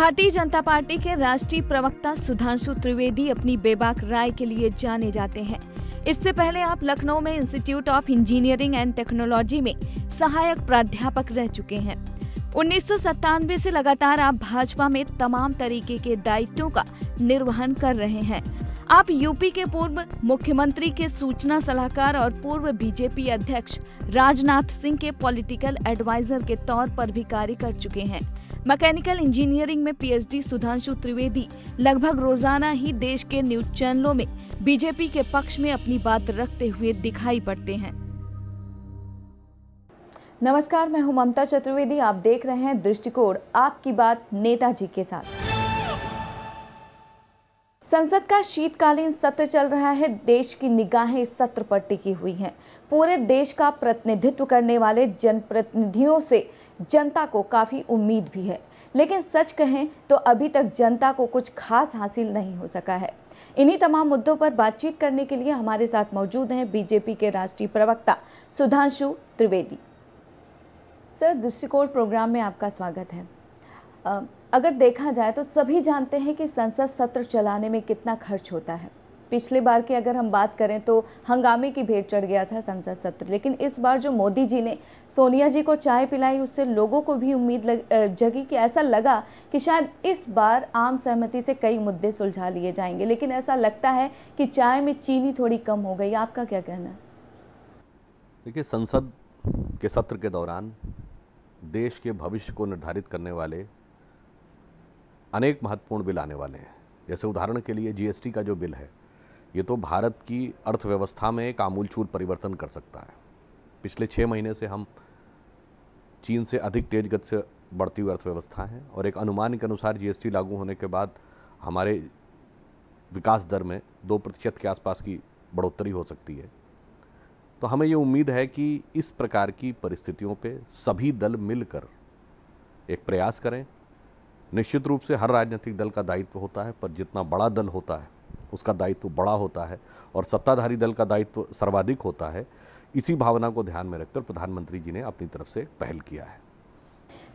Bharatiya Janata party के राष्ट्रीय प्रवक्ता सुधांशु त्रिवेदी अपनी बेबाक राय के लिए जाने जाते हैं। इससे पहले आप लखनऊ में institute of engineering and technology में सहायक प्राध्यापक रह चुके हैं। 1997 से लगातार आप भाजपा में तमाम तरीके के दायित्वों का निर्वहन कर रहे हैं। आप यूपी के पूर्व मुख्यमंत्री के सूचना सलाहकार और पूर्व बीजेपी अध्यक्ष राजनाथ सिंह के पॉलिटिकल एडवाइजर के तौर पर भी कार्य कर चुके हैं। मैकेनिकल इंजीनियरिंग में पीएचडी सुधांशु त्रिवेदी लगभग रोजाना ही देश के न्यूज चैनलों में बीजेपी के पक्ष में अपनी बात रखते हुए दिखाई पड़ते हैं। नमस्कार, मैं हूं ममता चतुर्वेदी। आप देख रहे हैं दृष्टिकोण, आपकी बात नेताजी के साथ। संसद का शीतकालीन सत्र चल रहा है। देश की निगाहें इस सत्र पर टिकी हुई हैं। पूरे देश का प्रतिनिधित्व करने वाले जनप्रतिनिधियों से जनता को काफी उम्मीद भी है, लेकिन सच कहें तो अभी तक जनता को कुछ खास हासिल नहीं हो सका है। इन्हीं तमाम मुद्दों पर बातचीत करने के लिए हमारे साथ मौजूद हैं बीजेपी के राष्ट्रीय प्रवक्ता सुधांशु त्रिवेदी। सर, दृष्टिकोण प्रोग्राम में आपका स्वागत है। अगर देखा जाए तो सभी जानते हैं कि संसद सत्र चलाने में कितना खर्च होता है। पिछले बार की अगर हम बात करें तो हंगामे की भेंट चढ़ गया था संसद सत्र, लेकिन इस बार जो मोदी जी ने सोनिया जी को चाय पिलाई, उससे लोगों को भी उम्मीद जगी कि ऐसा लगा कि शायद इस बार आम सहमति से कई मुद्दे सुलझा लिए जाएंगे, लेकिन ऐसा लगता है कि चाय में चीनी थोड़ी कम हो गई। आपका क्या कहना है? देखिए, संसद के सत्र के दौरान देश के भविष्य को निर्धारित करने वाले अनेक महत्वपूर्ण बिल आने वाले हैं। जैसे उदाहरण के लिए जीएसटी का जो बिल है, ये तो भारत की अर्थव्यवस्था में एक आमूलचूल परिवर्तन कर सकता है। पिछले 6 महीने से हम चीन से अधिक तेज गति से बढ़ती हुई अर्थव्यवस्था है और एक अनुमान के अनुसार जीएसटी लागू होने के बाद हमारे विकास दर में 2% के आसपास की बढ़ोतरी हो सकती है। तो हमें ये उम्मीद है कि इस प्रकार की परिस्थितियों पे सभी दल मिलकर एक प्रयास करें। निश्चित रूप से हर राजनीतिक दल का दायित्व होता है, पर जितना बड़ा दल होता है उसका दायित्व बड़ा होता है और सत्ताधारी दल का दायित्व सर्वाधिक होता है। इसी भावना को ध्यान में रखकर प्रधानमंत्री जी ने अपनी तरफ से पहल किया है।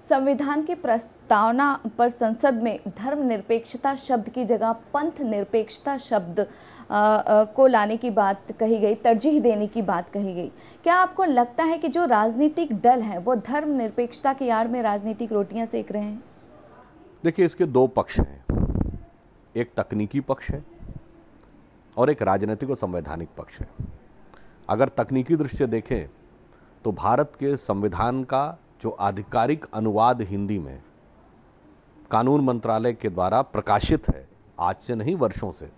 संविधान की प्रस्तावना पर संसद में धर्मनिरपेक्षता शब्द की जगह पंथ निरपेक्षता शब्द को लाने की बात कही गई, तरजीह देने की बात कही गई। क्या आपको लगता है कि जो राजनीतिक दल हैं वो धर्मनिरपेक्षता की आड़ में राजनीतिक रोटियां सेक रहे हैं? देखिए, इसके 2 पक्ष हैं। एक तकनीकी पक्ष है और एक राजनीतिक और संवैधानिक पक्ष है। अगर तकनीकी दृष्टि से देखें तो भारत के संविधान का जो आधिकारिक अनुवाद हिंदी में कानून मंत्रालय के द्वारा प्रकाशित है, आज से नहीं वर्षों से,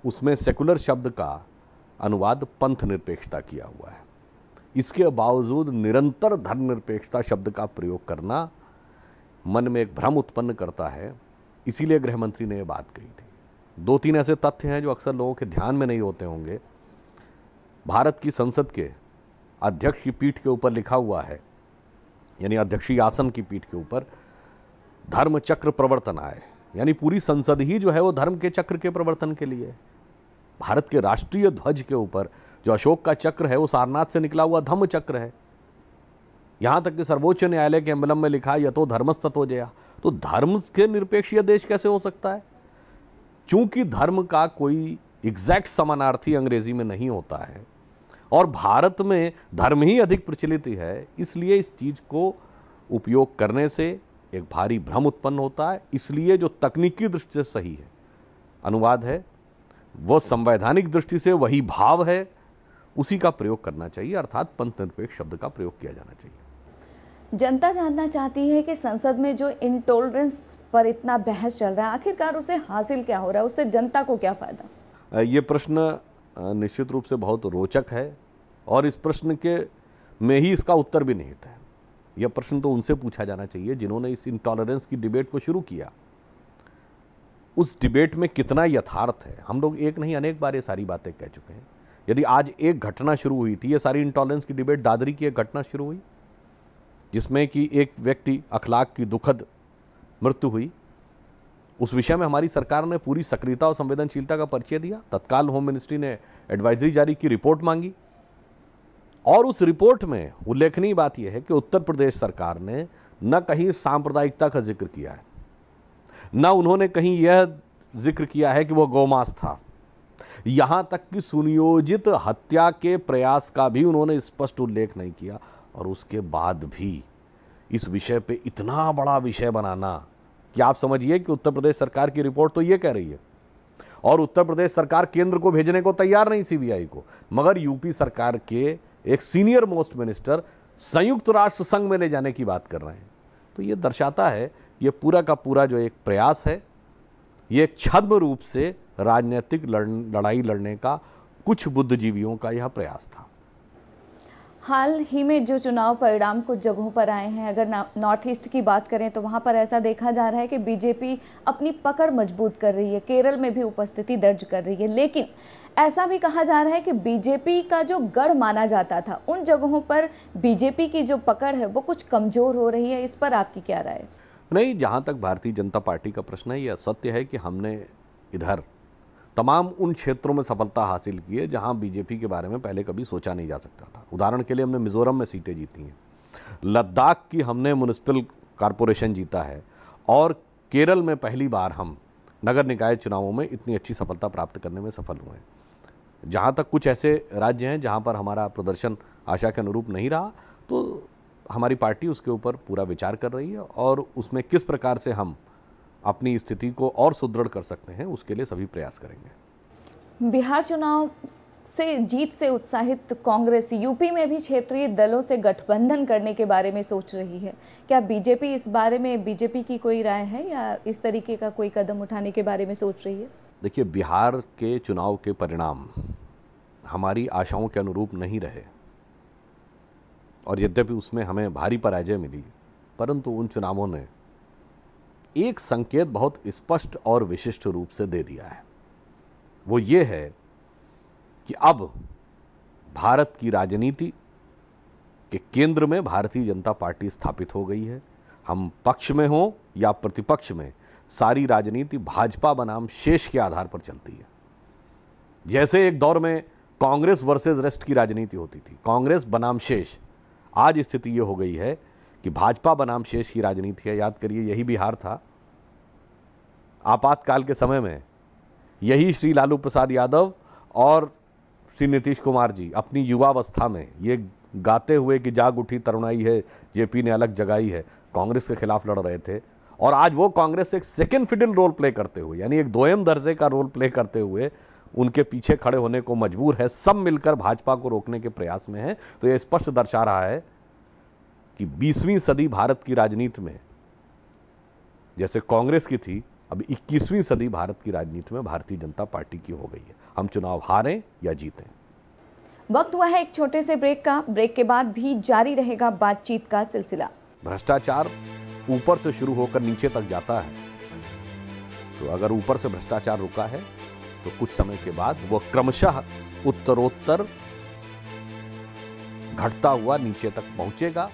उसमें सेकुलर शब्द का अनुवाद पंथ निरपेक्षता किया हुआ है। इसके बावजूद निरंतर धर्मनिरपेक्षता शब्द का प्रयोग करना मन में एक भ्रम उत्पन्न करता है। इसीलिए गृह मंत्री ने यह बात कही थी। 2-3 ऐसे तथ्य हैं जो अक्सर लोगों के ध्यान में नहीं होते होंगे। भारत की संसद के अध्यक्ष की पीठ के ऊपर लिखा हुआ है, यानी अध्यक्षीय आसन की पीठ के ऊपर धर्म चक्र प्रवर्तनाय, यानी पूरी संसद ही जो है वो धर्म के चक्र के प्रवर्तन के लिए। भारत के राष्ट्रीय ध्वज के ऊपर जो अशोक का चक्र है वो सारनाथ से निकला हुआ धम्म चक्र है। यहां तक कि सर्वोच्च न्यायालय के एम्बलम में लिखा है यतो धर्मस्ततो जया। तो धर्म के निरपेक्ष यह देश कैसे हो सकता है? चूंकि धर्म का कोई एग्जैक्ट समानार्थी अंग्रेजी में नहीं होता है और भारत में धर्म ही अधिक प्रचलित है, इसलिए इस चीज को उपयोग करने से एक भारी भ्रम उत्पन्न होता है। इसलिए जो तकनीकी दृष्टि से सही है अनुवाद है, वो संवैधानिक दृष्टि से वही भाव है, उसी का प्रयोग करना चाहिए, अर्थात पंथ निरपेक्ष शब्द का प्रयोग किया जाना चाहिए। जनता जानना चाहती है कि संसद में जो इंटॉलरेंस पर इतना बहस चल रहा है, आखिरकार उसे हासिल क्या हो रहा है, उससे जनता को क्या फायदा? ये प्रश्न निश्चित रूप से बहुत रोचक है और इस प्रश्न के में ही इसका उत्तर भी निहित है। यह प्रश्न तो उनसे पूछा जाना चाहिए जिन्होंने इस इंटॉलरेंस की डिबेट को शुरू किया। उस डिबेट में कितना यथार्थ है? हम लोग एक नहीं अनेक बार ये सारी बातें कह चुके हैं। यदि आज एक घटना शुरू हुई थी, ये सारी इंटॉलरेंस की डिबेट दादरी की एक घटना शुरू हुई जिसमें कि एक व्यक्ति अखलाक की दुखद मृत्यु हुई, उस विषय में हमारी सरकार ने पूरी सक्रियता और संवेदनशीलता का परिचय दिया। तत्काल होम मिनिस्ट्री ने एडवाइजरी जारी की, रिपोर्ट मांगी और उस रिपोर्ट में उल्लेखनीय बात यह है कि उत्तर प्रदेश सरकार ने न कहीं सांप्रदायिकता का जिक्र किया है, ना उन्होंने कहीं यह जिक्र किया है कि वह गौमांस था। यहां तक कि सुनियोजित हत्या के प्रयास का भी उन्होंने स्पष्ट उल्लेख नहीं किया। और उसके बाद भी इस विषय पे इतना बड़ा विषय बनाना, कि आप समझिए कि उत्तर प्रदेश सरकार की रिपोर्ट तो ये कह रही है, और उत्तर प्रदेश सरकार केंद्र को भेजने को तैयार नहीं सीबीआई को, मगर यूपी सरकार के एक सीनियर मोस्ट मिनिस्टर संयुक्त राष्ट्र संघ में ले जाने की बात कर रहे हैं। तो ये दर्शाता है, ये पूरा का पूरा जो एक प्रयास है, ये एक छद्म रूप से राजनीतिक लड़ाई लड़ने का कुछ बुद्धिजीवियों का यह प्रयास था। हाल ही में जो चुनाव परिणाम कुछ जगहों पर आए हैं, अगर नॉर्थ ईस्ट की बात करें तो वहां पर ऐसा देखा जा रहा है कि बीजेपी अपनी पकड़ मजबूत कर रही है, केरल में भी उपस्थिति दर्ज कर रही है। लेकिन ऐसा भी कहा जा रहा है कि बीजेपी का जो गढ़ माना जाता था, उन जगहों पर बीजेपी की जो पकड़ है वो कुछ कमजोर हो रही है। इस पर आपकी क्या राय है? नहीं, जहां तक भारतीय जनता पार्टी का प्रश्न है, यह सत्य है कि हमने इधर तमाम उन क्षेत्रों में सफलता हासिल की है जहां बीजेपी के बारे में पहले कभी सोचा नहीं जा सकता था। उदाहरण के लिए हमने मिजोरम में सीटें जीती हैं, लद्दाख की हमने म्युनिसिपल कॉरपोरेशन जीता है, और केरल में पहली बार हम नगर निकाय चुनावों में इतनी अच्छी सफलता प्राप्त करने में सफल हुए हैं। जहां तक कुछ ऐसे राज्य हैं जहां पर हमारा प्रदर्शन आशा के अनुरूप नहीं रहा, तो हमारी पार्टी उसके ऊपर पूरा विचार कर रही है, और उसमें किस प्रकार से हम अपनी स्थिति को और सुदृढ़ कर सकते हैं, उसके लिए सभी प्रयास करेंगे। बिहार चुनाव से जीत से उत्साहित कांग्रेस यूपी में भी क्षेत्रीय दलों से गठबंधन करने के बारे में सोच रही है। क्या बीजेपी इस बारे में, बीजेपी की कोई राय है या इस तरीके का कोई कदम उठाने के बारे में सोच रही है? देखिए, बिहार के चुनाव के परिणाम हमारी आशाओं के अनुरूप नहीं रहे, और यद्यपि उसमें हमें भारी पराजय मिली, परंतु उन चुनावों ने एक संकेत बहुत स्पष्ट और विशिष्ट रूप से दे दिया है। वो ये है कि अब भारत की राजनीति के केंद्र में भारतीय जनता पार्टी स्थापित हो गई है। हम पक्ष में हो या प्रतिपक्ष में, सारी राजनीति भाजपा बनाम शेष के आधार पर चलती है। जैसे एक दौर में कांग्रेस वर्सेस रेस्ट की राजनीति होती थी, कांग्रेस बनाम शेष, आज स्थिति ये हो गई है कि भाजपा बनाम शेष की राजनीति है। याद करिए, यही बिहार था आपातकाल के समय में, यही श्री लालू प्रसाद यादव और श्री नीतीश कुमार जी अपनी युवावस्था में ये गाते हुए कि जाग उठी तरुणाई है, जेपी ने अलग जगाई है, कांग्रेस के खिलाफ लड़ रहे थे। और आज वो कांग्रेस एक सेकेंड फिडल रोल प्ले करते हुए, यानी एक दोयम दर्जे का रोल प्ले करते हुए उनके पीछे खड़े होने को मजबूर है। सब मिलकर भाजपा को रोकने के प्रयास में है। तो यह स्पष्ट दर्शा रहा है कि 20वीं सदी भारत की राजनीति में जैसे कांग्रेस की थी, अब 21वीं सदी भारत की राजनीति में भारतीय जनता पार्टी की हो गई है। हम चुनाव हारें या जीतें। वक्त हुआ है एक छोटे से ब्रेक का। ब्रेक के बाद भी जारी रहेगा बातचीत का सिलसिला। भ्रष्टाचार ऊपर से शुरू होकर नीचे तक जाता है, तो अगर ऊपर से भ्रष्टाचार रुका है तो कुछ समय के बाद वह क्रमशः उत्तरोत्तर घटता हुआ नीचे तक पहुंचेगा।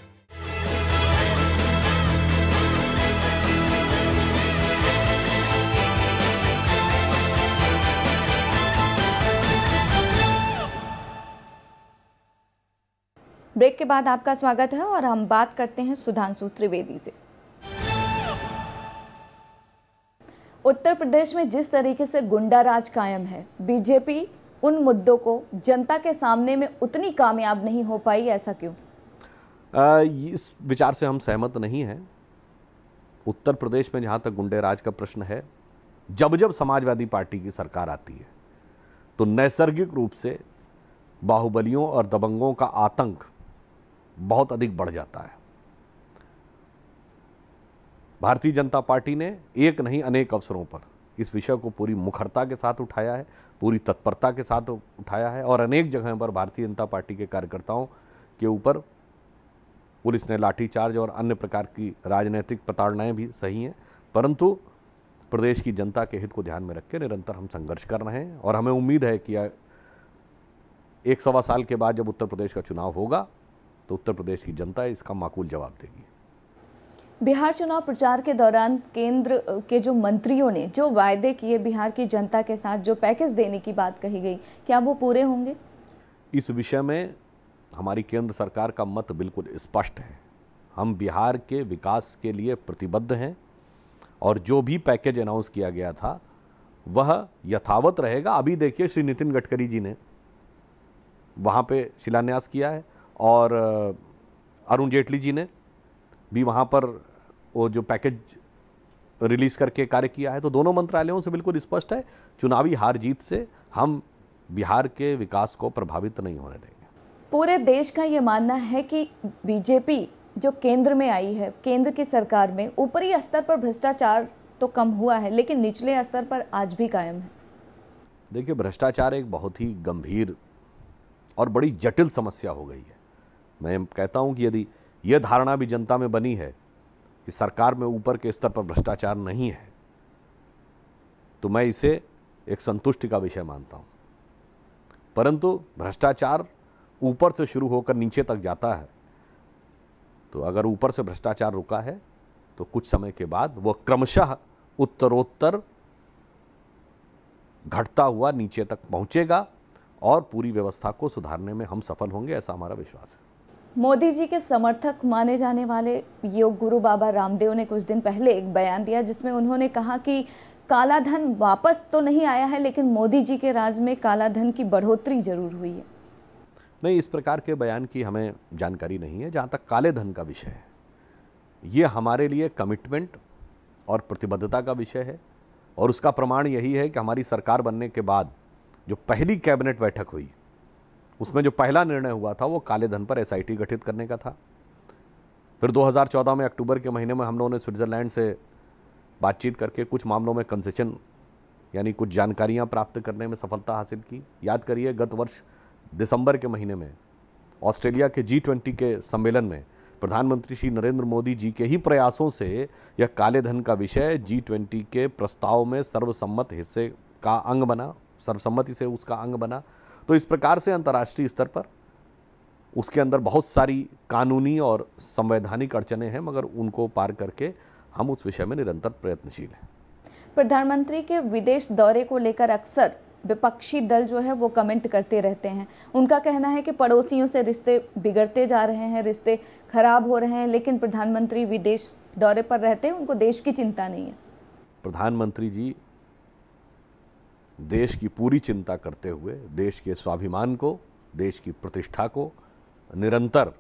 ब्रेक के बाद आपका स्वागत है और हम बात करते हैं सुधांशु त्रिवेदी से। उत्तर प्रदेश में जिस तरीके से गुंडा राज कायम है, बीजेपी उन मुद्दों को जनता के सामने में उतनी कामयाब नहीं हो पाई, ऐसा क्यों? इस विचार से हम सहमत नहीं हैं। उत्तर प्रदेश में जहां तक गुंडे राज का प्रश्न है, जब जब समाजवादी पार्टी की सरकार आती है तो नैसर्गिक रूप से बाहुबलियों और दबंगों का आतंक बहुत अधिक बढ़ जाता है। भारतीय जनता पार्टी ने एक नहीं अनेक अवसरों पर इस विषय को पूरी मुखरता के साथ उठाया है, पूरी तत्परता के साथ उठाया है, और अनेक जगह पर भारतीय जनता पार्टी के कार्यकर्ताओं के ऊपर पुलिस ने लाठीचार्ज और अन्य प्रकार की राजनीतिक प्रताड़नाएं भी सही हैं। परंतु प्रदेश की जनता के हित को ध्यान में रख के निरंतर हम संघर्ष कर रहे हैं, और हमें उम्मीद है कि 1-1.25 साल के बाद जब उत्तर प्रदेश का चुनाव होगा तो उत्तर प्रदेश की जनता इसका माकूल जवाब देगी। बिहार चुनाव प्रचार के दौरान केंद्र के जो मंत्रियों ने जो वायदे किए बिहार की जनता के साथ, जो पैकेज देने की बात कही गई, क्या वो पूरे होंगे? इस विषय में हमारी केंद्र सरकार का मत बिल्कुल स्पष्ट है। हम बिहार के विकास के लिए प्रतिबद्ध हैं, और जो भी पैकेज अनाउंस किया गया था वह यथावत रहेगा। अभी देखिए श्री नितिन गडकरी जी ने वहाँ पे शिलान्यास किया है और अरुण जेटली जी ने भी वहाँ पर वो जो पैकेज रिलीज करके कार्य किया है। तो दोनों मंत्रालयों से बिल्कुल स्पष्ट है, चुनावी हार जीत से हम बिहार के विकास को प्रभावित नहीं होने देंगे। पूरे देश का ये मानना है कि बीजेपी जो केंद्र में आई है, केंद्र की सरकार में ऊपरी स्तर पर भ्रष्टाचार तो कम हुआ है लेकिन निचले स्तर पर आज भी कायम है। देखिए, भ्रष्टाचार एक बहुत ही गंभीर और बड़ी जटिल समस्या हो गई है। मैं कहता हूं कि यदि यह धारणा भी जनता में बनी है कि सरकार में ऊपर के स्तर पर भ्रष्टाचार नहीं है, तो मैं इसे एक संतुष्टि का विषय मानता हूं। परंतु भ्रष्टाचार ऊपर से शुरू होकर नीचे तक जाता है, तो अगर ऊपर से भ्रष्टाचार रुका है तो कुछ समय के बाद वह क्रमशः उत्तरोत्तर घटता हुआ नीचे तक पहुंचेगा और पूरी व्यवस्था को सुधारने में हम सफल होंगे, ऐसा हमारा विश्वास है। मोदी जी के समर्थक माने जाने वाले योग गुरु बाबा रामदेव ने कुछ दिन पहले एक बयान दिया जिसमें उन्होंने कहा कि काला धन वापस तो नहीं आया है लेकिन मोदी जी के राज में काला धन की बढ़ोतरी जरूर हुई है। नहीं, इस प्रकार के बयान की हमें जानकारी नहीं है। जहाँ तक काले धन का विषय है, ये हमारे लिए कमिटमेंट और प्रतिबद्धता का विषय है और उसका प्रमाण यही है कि हमारी सरकार बनने के बाद जो पहली कैबिनेट बैठक हुई उसमें जो पहला निर्णय हुआ था वो काले धन पर एसआईटी गठित करने का था। फिर 2014 में अक्टूबर के महीने में हम लोगों ने स्विट्ज़रलैंड से बातचीत करके कुछ मामलों में कंसेशन यानी कुछ जानकारियां प्राप्त करने में सफलता हासिल की। याद करिए, गत वर्ष दिसंबर के महीने में ऑस्ट्रेलिया के G20 के सम्मेलन में प्रधानमंत्री श्री नरेंद्र मोदी जी के ही प्रयासों से यह काले धन का विषय G20 के प्रस्ताव में सर्वसम्मत हिस्से का अंग बना, सर्वसम्मति से उसका अंग बना। तो इस प्रकार से अंतर्राष्ट्रीय स्तर पर उसके अंदर बहुत सारी कानूनी और संवैधानिक अड़चनें हैं, मगर उनको पार करके हम उस विषय में निरंतर प्रयत्नशील हैं। प्रधानमंत्री के विदेश दौरे को लेकर अक्सर विपक्षी दल जो है वो कमेंट करते रहते हैं। उनका कहना है कि पड़ोसियों से रिश्ते बिगड़ते जा रहे हैं, रिश्ते खराब हो रहे हैं, लेकिन प्रधानमंत्री विदेश दौरे पर रहते हैं, उनको देश की चिंता नहीं है। प्रधानमंत्री जी देश की पूरी चिंता करते हुए देश के स्वाभिमान को, देश की प्रतिष्ठा को निरंतर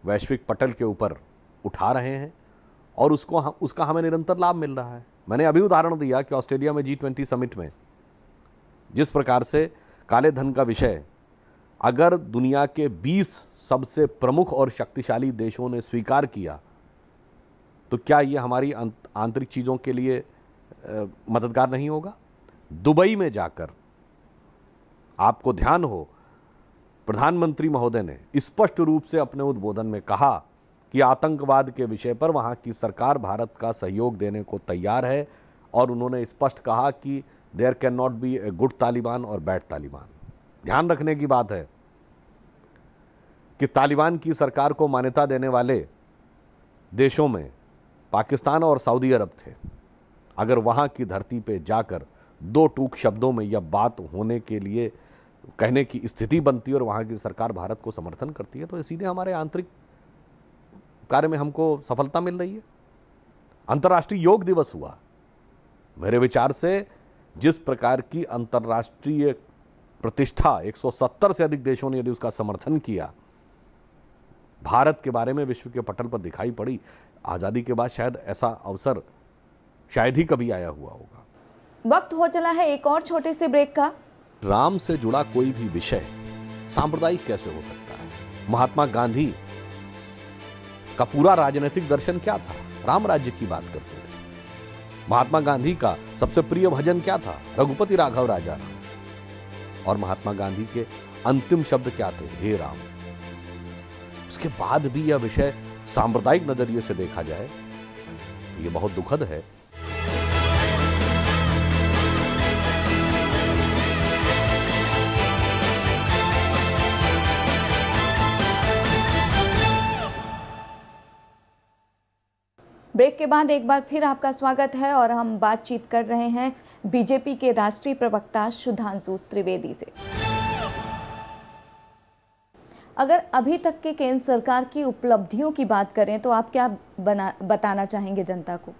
वैश्विक पटल के ऊपर उठा रहे हैं और उसका हमें निरंतर लाभ मिल रहा है। मैंने अभी उदाहरण दिया कि ऑस्ट्रेलिया में G20 समिट में जिस प्रकार से काले धन का विषय अगर दुनिया के 20 सबसे प्रमुख और शक्तिशाली देशों ने स्वीकार किया तो क्या ये हमारी आंतरिक चीज़ों के लिए मददगार नहीं होगा। दुबई में जाकर आपको ध्यान हो, प्रधानमंत्री महोदय ने स्पष्ट रूप से अपने उद्बोधन में कहा कि आतंकवाद के विषय पर वहाँ की सरकार भारत का सहयोग देने को तैयार है और उन्होंने स्पष्ट कहा कि there cannot be a good Taliban और बैड तालिबान। ध्यान रखने की बात है कि तालिबान की सरकार को मान्यता देने वाले देशों में पाकिस्तान और सऊदी अरब थे। अगर वहाँ की धरती पे जाकर दो टूक शब्दों में यह बात होने के लिए कहने की स्थिति बनती है और वहाँ की सरकार भारत को समर्थन करती है, तो सीधे हमारे आंतरिक कार्य में हमको सफलता मिल रही है। अंतर्राष्ट्रीय योग दिवस हुआ, मेरे विचार से जिस प्रकार की अंतर्राष्ट्रीय प्रतिष्ठा 170 से अधिक देशों ने यदि उसका समर्थन किया, भारत के बारे में विश्व के पटल पर दिखाई पड़ी। आज़ादी के बाद शायद ऐसा अवसर शायद ही कभी आया हुआ होगा। वक्त हो चला है एक और छोटे से ब्रेक का। राम से जुड़ा कोई भी विषय सांप्रदायिक कैसे हो सकता है? महात्मा गांधी का पूरा राजनीतिक दर्शन क्या था? राम राज्य की बात करते थे। महात्मा गांधी का सबसे प्रिय भजन क्या था? रघुपति राघव राजा राम। और महात्मा गांधी के अंतिम शब्द क्या थे? हे राम। उसके बाद भी यह विषय सांप्रदायिक नजरिए से देखा जाए तो यह बहुत दुखद है। ब्रेक के बाद एक बार फिर आपका स्वागत है और हम बातचीत कर रहे हैं बीजेपी के राष्ट्रीय प्रवक्ता सुधांशु त्रिवेदी से। अगर अभी तक के केंद्र सरकार की उपलब्धियों की बात करें तो आप क्या बताना चाहेंगे जनता को?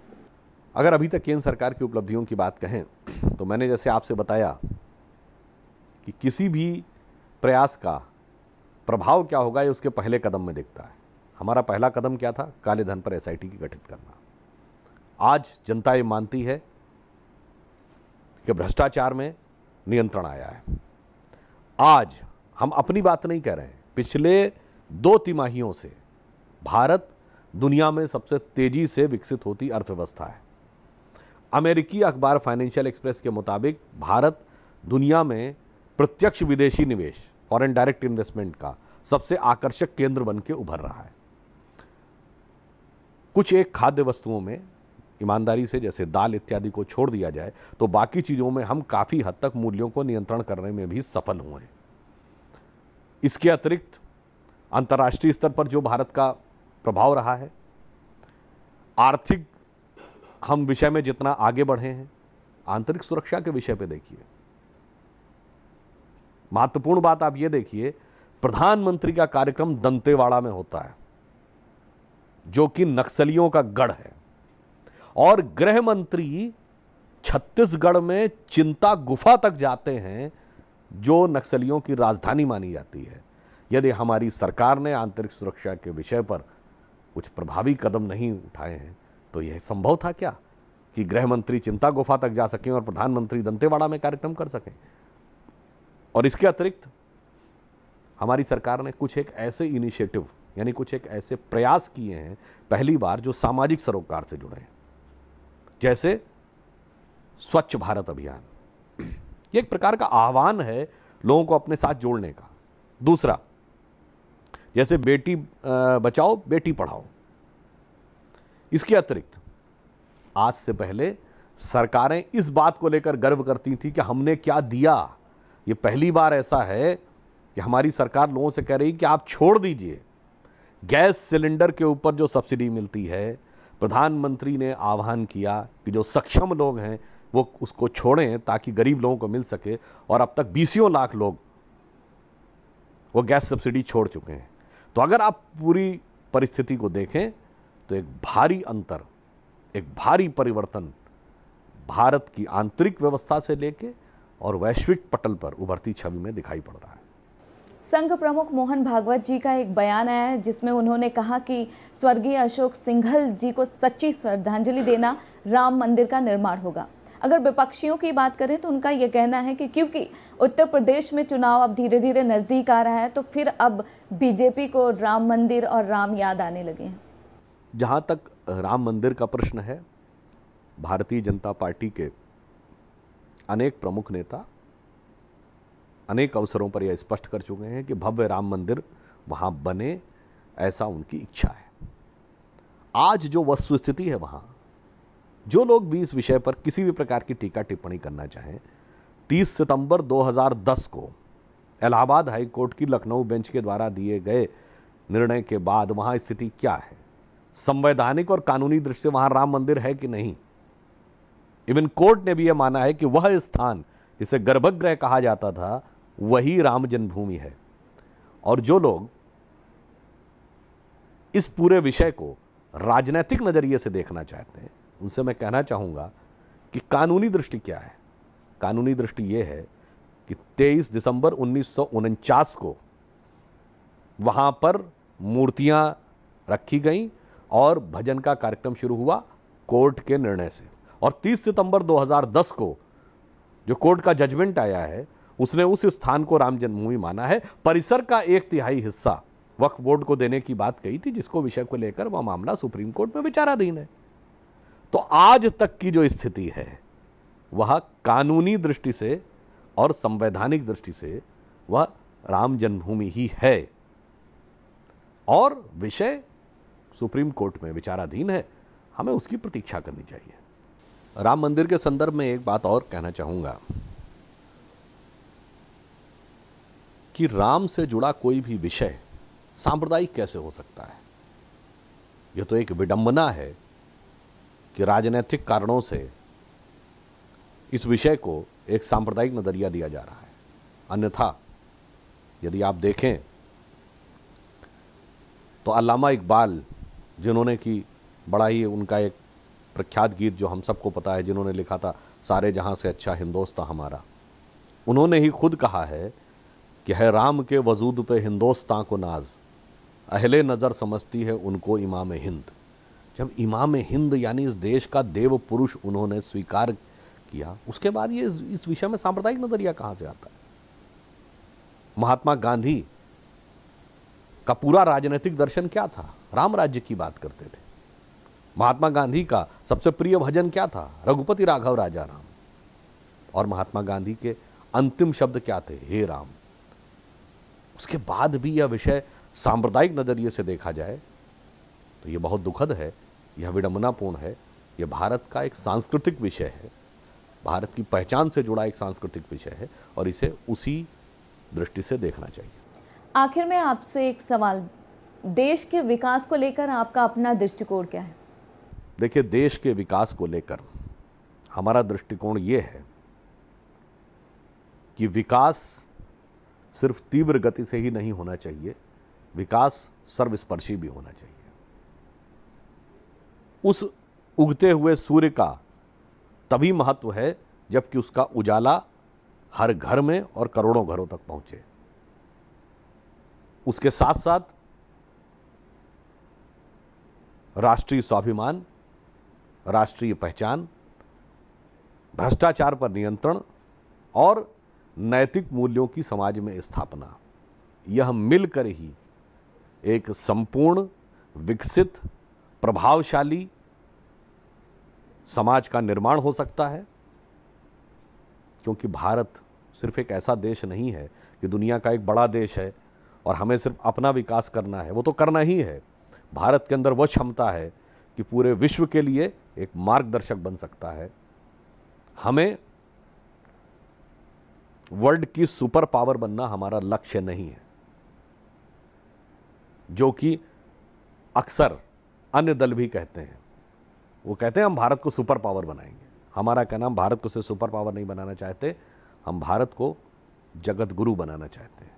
अगर अभी तक केंद्र सरकार की उपलब्धियों की बात कहें तो मैंने जैसे आपसे बताया कि किसी भी प्रयास का प्रभाव क्या होगा ये उसके पहले कदम में दिखता है। हमारा पहला कदम क्या था? काले धन पर एसआईटी की गठित करना। आज जनता ये मानती है कि भ्रष्टाचार में नियंत्रण आया है। आज हम अपनी बात नहीं कह रहे हैं, पिछले 2 तिमाहियों से भारत दुनिया में सबसे तेजी से विकसित होती अर्थव्यवस्था है। अमेरिकी अखबार फाइनेंशियल एक्सप्रेस के मुताबिक भारत दुनिया में प्रत्यक्ष विदेशी निवेश, फॉरेन डायरेक्ट इन्वेस्टमेंट का सबसे आकर्षक केंद्र बन के उभर रहा है। कुछ एक खाद्य वस्तुओं में ईमानदारी से, जैसे दाल इत्यादि को छोड़ दिया जाए, तो बाकी चीजों में हम काफी हद तक मूल्यों को नियंत्रण करने में भी सफल हुए हैं। इसके अतिरिक्त अंतर्राष्ट्रीय स्तर पर जो भारत का प्रभाव रहा है, आर्थिक हम विषय में जितना आगे बढ़े हैं, आंतरिक सुरक्षा के विषय पे देखिए, महत्वपूर्ण बात आप ये देखिए, प्रधानमंत्री का कार्यक्रम दंतेवाड़ा में होता है जो कि नक्सलियों का गढ़ है, और गृह मंत्री छत्तीसगढ़ में चिंता गुफा तक जाते हैं जो नक्सलियों की राजधानी मानी जाती है। यदि हमारी सरकार ने आंतरिक सुरक्षा के विषय पर कुछ प्रभावी कदम नहीं उठाए हैं तो यह संभव था क्या कि गृह मंत्री चिंता गुफा तक जा सकें और प्रधानमंत्री दंतेवाड़ा में कार्यक्रम कर सकें? और इसके अतिरिक्त हमारी सरकार ने कुछ एक ऐसे इनिशिएटिव, यानी कुछ एक ऐसे प्रयास किए हैं पहली बार जो सामाजिक सरोकार से जुड़े हैं, जैसे स्वच्छ भारत अभियान। ये एक प्रकार का आह्वान है लोगों को अपने साथ जोड़ने का। दूसरा, जैसे बेटी बचाओ बेटी पढ़ाओ। इसके अतिरिक्त आज से पहले सरकारें इस बात को लेकर गर्व करती थी कि हमने क्या दिया। ये पहली बार ऐसा है कि हमारी सरकार लोगों से कह रही कि आप छोड़ दीजिए गैस सिलेंडर के ऊपर जो सब्सिडी मिलती है। प्रधानमंत्री ने आह्वान किया कि जो सक्षम लोग हैं वो उसको छोड़ें ताकि गरीब लोगों को मिल सके, और अब तक 20 लाख लोग वो गैस सब्सिडी छोड़ चुके हैं। तो अगर आप पूरी परिस्थिति को देखें तो एक भारी अंतर, एक भारी परिवर्तन भारत की आंतरिक व्यवस्था से लेके और वैश्विक पटल पर उभरती छवि में दिखाई पड़ रहा है। संघ प्रमुख मोहन भागवत जी का एक बयान आया है जिसमें उन्होंने कहा कि स्वर्गीय अशोक सिंघल जी को सच्ची श्रद्धांजलि देना राम मंदिर का निर्माण होगा। अगर विपक्षियों की बात करें तो उनका यह कहना है कि क्योंकि उत्तर प्रदेश में चुनाव अब धीरे धीरे नजदीक आ रहा है तो फिर अब बीजेपी को राम मंदिर और राम याद आने लगे हैं। जहां तक राम मंदिर का प्रश्न है, भारतीय जनता पार्टी के अनेक प्रमुख नेता अनेक अवसरों पर यह स्पष्ट कर चुके हैं कि भव्य राम मंदिर वहां बने, ऐसा उनकी इच्छा है। आज जो वस्तुस्थिति है वहां, जो लोग भी इस विषय पर किसी भी प्रकार की टीका टिप्पणी करना चाहें, 30 सितंबर 2010 को इलाहाबाद हाई कोर्ट की लखनऊ बेंच के द्वारा दिए गए निर्णय के बाद वहां स्थिति क्या है, संवैधानिक और कानूनी दृष्टि से वहां राम मंदिर है कि नहीं। इवन कोर्ट ने भी यह माना है कि वह स्थान जिसे गर्भगृह कहा जाता था वही राम जन्मभूमि है। और जो लोग इस पूरे विषय को राजनीतिक नजरिए से देखना चाहते हैं उनसे मैं कहना चाहूंगा कि कानूनी दृष्टि क्या है। कानूनी दृष्टि यह है कि 23 दिसंबर 1949 को वहां पर मूर्तियां रखी गईं और भजन का कार्यक्रम शुरू हुआ कोर्ट के निर्णय से। और 30 सितंबर 2010 को जो कोर्ट का जजमेंट आया है उसने उस स्थान को राम जन्मभूमि माना है। परिसर का 1/3 हिस्सा वक्फ बोर्ड को देने की बात कही थी, जिसको विषय को लेकर वह मामला सुप्रीम कोर्ट में विचाराधीन है। तो आज तक की जो स्थिति है वह कानूनी दृष्टि से और संवैधानिक दृष्टि से वह राम जन्मभूमि ही है और विषय सुप्रीम कोर्ट में विचाराधीन है। हमें उसकी प्रतीक्षा करनी चाहिए। राम मंदिर के संदर्भ में एक बात और कहना चाहूंगा कि राम से जुड़ा कोई भी विषय सांप्रदायिक कैसे हो सकता है। यह तो एक विडंबना है कि राजनीतिक कारणों से इस विषय को एक सांप्रदायिक नजरिया दिया जा रहा है। अन्यथा यदि आप देखें तो अल्लामा इकबाल, जिन्होंने कि बड़ा ही उनका एक प्रख्यात गीत जो हम सबको पता है, जिन्होंने लिखा था सारे जहां से अच्छा हिंदोस्तां हमारा, उन्होंने ही खुद कहा है कि है राम के वजूद पे हिंदोस्तां को नाज, अहले नज़र समझती है उनको इमाम हिंद। जब इमाम हिंद यानी इस देश का देव पुरुष उन्होंने स्वीकार किया, उसके बाद ये इस विषय में सांप्रदायिक नजरिया कहां से आता है? महात्मा गांधी का पूरा राजनीतिक दर्शन क्या था? राम राज्य की बात करते थे। महात्मा गांधी का सबसे प्रिय भजन क्या था? रघुपति राघव राजा राम। और महात्मा गांधी के अंतिम शब्द क्या थे? हे राम। उसके बाद भी यह विषय सांप्रदायिक नजरिए से देखा जाए तो यह बहुत दुखद है, यह विडंबनापूर्ण है। यह भारत का एक सांस्कृतिक विषय है, भारत की पहचान से जुड़ा एक सांस्कृतिक विषय है और इसे उसी दृष्टि से देखना चाहिए। आखिर में आपसे एक सवाल, देश के विकास को लेकर आपका अपना दृष्टिकोण क्या है? देखिए, देश के विकास को लेकर हमारा दृष्टिकोण यह है कि विकास सिर्फ तीव्र गति से ही नहीं होना चाहिए, विकास सर्वस्पर्शी भी होना चाहिए। उस उगते हुए सूर्य का तभी महत्व है जबकि उसका उजाला हर घर में और करोड़ों घरों तक पहुंचे। उसके साथ साथ राष्ट्रीय स्वाभिमान, राष्ट्रीय पहचान, भ्रष्टाचार पर नियंत्रण और नैतिक मूल्यों की समाज में स्थापना, यह मिलकर ही एक संपूर्ण, विकसित, प्रभावशाली समाज का निर्माण हो सकता है। क्योंकि भारत सिर्फ एक ऐसा देश नहीं है कि दुनिया का एक बड़ा देश है और हमें सिर्फ अपना विकास करना है, वो तो करना ही है। भारत के अंदर वह क्षमता है कि पूरे विश्व के लिए एक मार्गदर्शक बन सकता है। हमें वर्ल्ड की सुपर पावर बनना हमारा लक्ष्य नहीं है, जो कि अक्सर अन्य दल भी कहते हैं। वो कहते हैं हम भारत को सुपर पावर बनाएंगे। हमारा कहना, हम भारत को सिर्फ सुपर पावर नहीं बनाना चाहते, हम भारत को जगत गुरु बनाना चाहते हैं।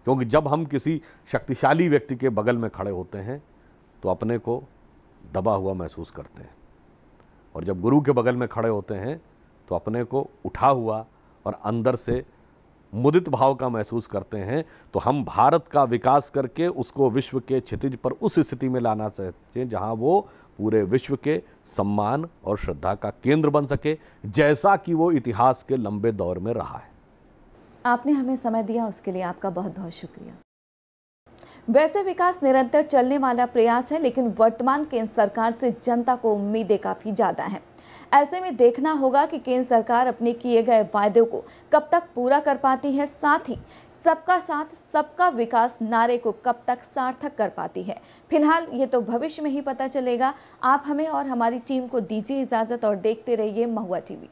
क्योंकि जब हम किसी शक्तिशाली व्यक्ति के बगल में खड़े होते हैं तो अपने को दबा हुआ महसूस करते हैं, और जब गुरु के बगल में खड़े होते हैं तो अपने को उठा हुआ और अंदर से मुदित भाव का महसूस करते हैं। तो हम भारत का विकास करके उसको विश्व के क्षितिज पर उस स्थिति में लाना चाहते हैं जहां वो पूरे विश्व के सम्मान और श्रद्धा का केंद्र बन सके, जैसा कि वो इतिहास के लंबे दौर में रहा है। आपने हमें समय दिया, उसके लिए आपका बहुत बहुत शुक्रिया। वैसे विकास निरंतर चलने वाला प्रयास है, लेकिन वर्तमान केंद्र सरकार से जनता को उम्मीदें काफी ज्यादा हैं। ऐसे में देखना होगा कि केंद्र सरकार अपने किए गए वायदों को कब तक पूरा कर पाती है, साथ ही सबका साथ सबका विकास नारे को कब तक सार्थक कर पाती है। फिलहाल ये तो भविष्य में ही पता चलेगा। आप हमें और हमारी टीम को दीजिए इजाजत और देखते रहिए महुआ टीवी।